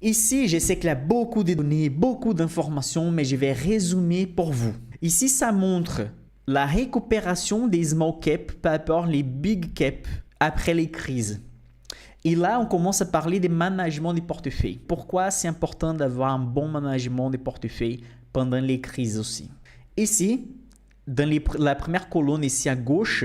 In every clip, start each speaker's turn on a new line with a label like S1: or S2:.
S1: Ici, je sais qu'il y a beaucoup de données, beaucoup d'informations, mais je vais résumer pour vous. Ici, ça montre la récupération des small caps par rapport aux big caps après les crises. Et là, on commence à parler des managements des portefeuilles. Pourquoi c'est important d'avoir un bon management des portefeuilles pendant les crises aussi. Ici, dans la première colonne ici à gauche,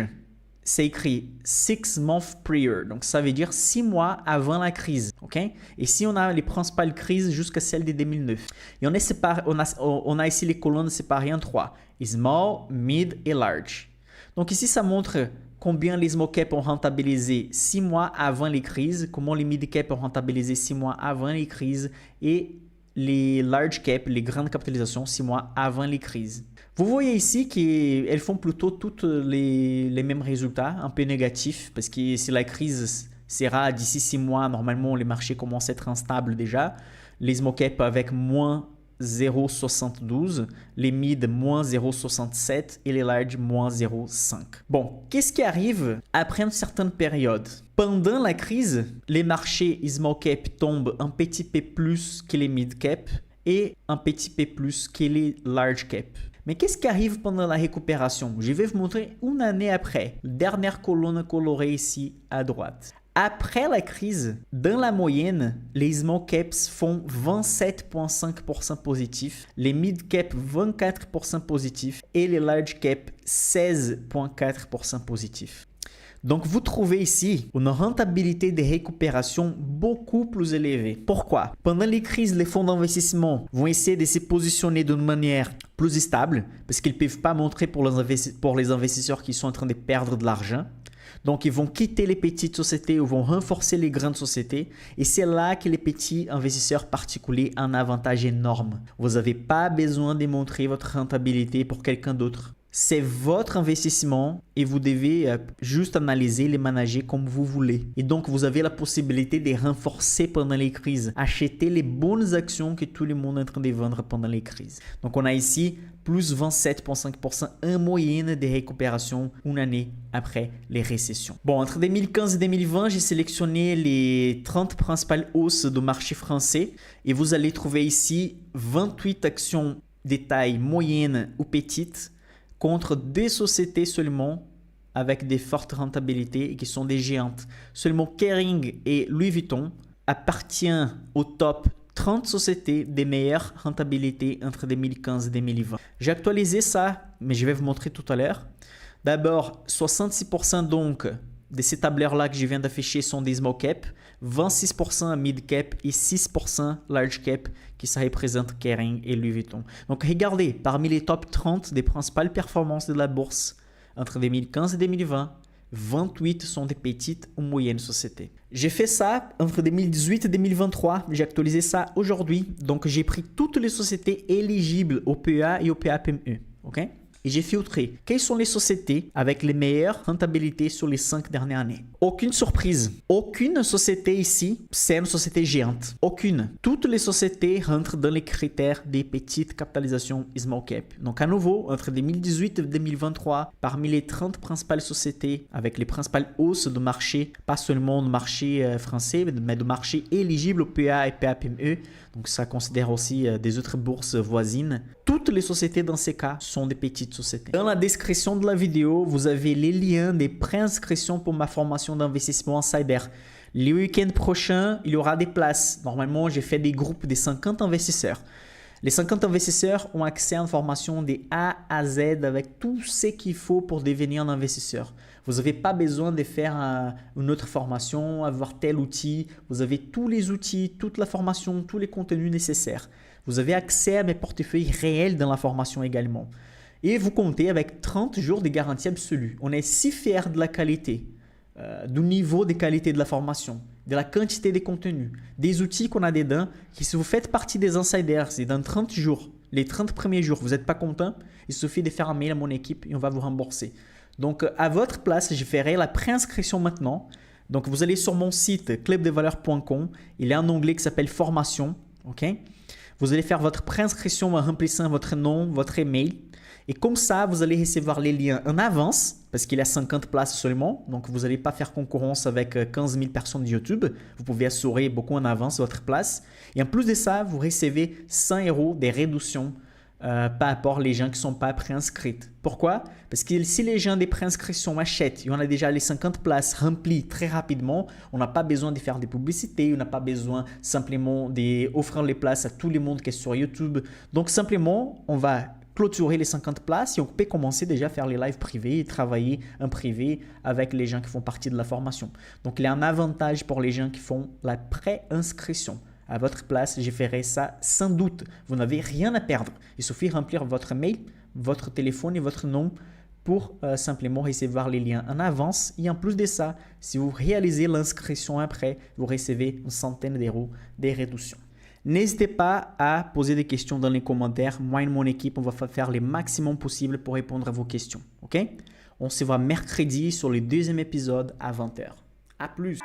S1: c'est écrit 6 months prior. Donc, ça veut dire 6 mois avant la crise. Okay? Et ici, on a les principales crises jusqu'à celle de 2009. Et on a ici les colonnes séparées en 3. Small, mid et large. Donc, ici, ça montre combien les small caps ont rentabilisé 6 mois avant les crises, comment les mid caps ont rentabilisé 6 mois avant les crises et les large caps, les grandes capitalisations, 6 mois avant les crises. Vous voyez ici qu'elles font plutôt toutes les mêmes résultats, un peu négatifs, parce que si la crise sera d'ici 6 mois, normalement les marchés commencent à être instables déjà. Les small caps avec moins 0,72, les mid moins 0,67 et les large moins 0,5. Bon, qu'est-ce qui arrive après une certaine période? Pendant la crise, les marchés small cap tombent un petit peu plus que les mid cap et un petit peu plus que les large cap. Mais qu'est-ce qui arrive pendant la récupération? Je vais vous montrer une année après. Dernière colonne colorée ici à droite. Après la crise, dans la moyenne, les small caps font 27,5% positifs, les mid caps 24% positifs et les large caps 16,4% positifs. Donc, vous trouvez ici une rentabilité de récupération beaucoup plus élevée. Pourquoi? Pendant les crises, les fonds d'investissement vont essayer de se positionner d'une manière plus stable parce qu'ils ne peuvent pas montrer pour les investisseurs qui sont en train de perdre de l'argent. Donc, ils vont quitter les petites sociétés ou vont renforcer les grandes sociétés. Et c'est là que les petits investisseurs particuliers ont un avantage énorme. Vous n'avez pas besoin de montrer votre rentabilité pour quelqu'un d'autre. C'est votre investissement et vous devez juste analyser, les manager comme vous voulez. Et donc, vous avez la possibilité de renforcer pendant les crises. Acheter les bonnes actions que tout le monde est en train de vendre pendant les crises. Donc, on a ici plus 27,5% en moyenne de récupération une année après les récessions. Bon, entre 2015 et 2020, j'ai sélectionné les 30 principales hausses du marché français et vous allez trouver ici 28 actions de taille moyenne ou petite contre des sociétés seulement avec des fortes rentabilités et qui sont des géantes. Seulement Kering et Louis Vuitton appartiennent au top 30 sociétés des meilleures rentabilités entre 2015 et 2020. J'ai actualisé ça, mais je vais vous montrer tout à l'heure. D'abord, 66% donc de ces tableurs-là que je viens d'afficher sont des small cap, 26% mid cap et 6% large cap qui ça représente Kering et Louis Vuitton. Donc regardez, parmi les top 30 des principales performances de la bourse entre 2015 et 2020, 28 sont des petites ou moyennes sociétés. J'ai fait ça entre 2018 et 2023, j'ai actualisé ça aujourd'hui. Donc j'ai pris toutes les sociétés éligibles au PEA et au PAPME. Okay? Et j'ai filtré quelles sont les sociétés avec les meilleures rentabilités sur les 5 dernières années. Aucune surprise. Aucune société ici, c'est une société géante. Aucune. Toutes les sociétés rentrent dans les critères des petites capitalisations small cap. Donc à nouveau, entre 2018 et 2023, parmi les 30 principales sociétés avec les principales hausses de marché, pas seulement du marché français, mais du marché éligible au PA et PAPME, donc ça considère aussi des autres bourses voisines. Toutes les sociétés dans ces cas sont des petites sociétés. Dans la description de la vidéo, vous avez les liens des préinscriptions pour ma formation d'investissement Insider. Le week-end prochain, il y aura des places. Normalement, j'ai fait des groupes de 50 investisseurs. Les 50 investisseurs ont accès à une formation de A à Z avec tout ce qu'il faut pour devenir un investisseur. Vous n'avez pas besoin de faire une autre formation, avoir tel outil. Vous avez tous les outils, toute la formation, tous les contenus nécessaires. Vous avez accès à mes portefeuilles réels dans la formation également. Et vous comptez avec 30 jours de garantie absolue. On est si fiers de la qualité, du niveau de qualité de la formation, de la quantité des contenus, des outils qu'on a dedans, que si vous faites partie des insiders et dans 30 jours, les 30 premiers jours, vous n'êtes pas content, il suffit de faire un mail à mon équipe et on va vous rembourser. Donc, à votre place, je ferai la préinscription maintenant. Donc, vous allez sur mon site clubdevaleurs.com. Il y a un onglet qui s'appelle Formation. Okay? Vous allez faire votre préinscription en remplissant votre nom, votre email. Et comme ça, vous allez recevoir les liens en avance. parce qu'il y a 50 places seulement. Donc, vous n'allez pas faire concurrence avec 15 000 personnes de YouTube. Vous pouvez assurer beaucoup en avance votre place. Et en plus de ça, vous recevez 100 € des réductions par rapport les gens qui ne sont pas préinscrits. Pourquoi? Parce que si les gens des préinscriptions achètent et on a déjà les 50 places remplies très rapidement, on n'a pas besoin de faire des publicités, on n'a pas besoin simplement d'offrir les places à tout le monde qui est sur YouTube. Donc simplement, on va clôturer les 50 places et on peut commencer déjà à faire les lives privés et travailler en privé avec les gens qui font partie de la formation. Donc il y a un avantage pour les gens qui font la préinscription. À votre place, je ferai ça sans doute. Vous n'avez rien à perdre. Il suffit de remplir votre mail, votre téléphone et votre nom pour simplement recevoir les liens en avance. Et en plus de ça, si vous réalisez l'inscription après, vous recevez une centaine d'euros de réduction. N'hésitez pas à poser des questions dans les commentaires. Moi et mon équipe, on va faire le maximum possible pour répondre à vos questions. Ok? On se voit mercredi sur le deuxième épisode à 20 h. À plus!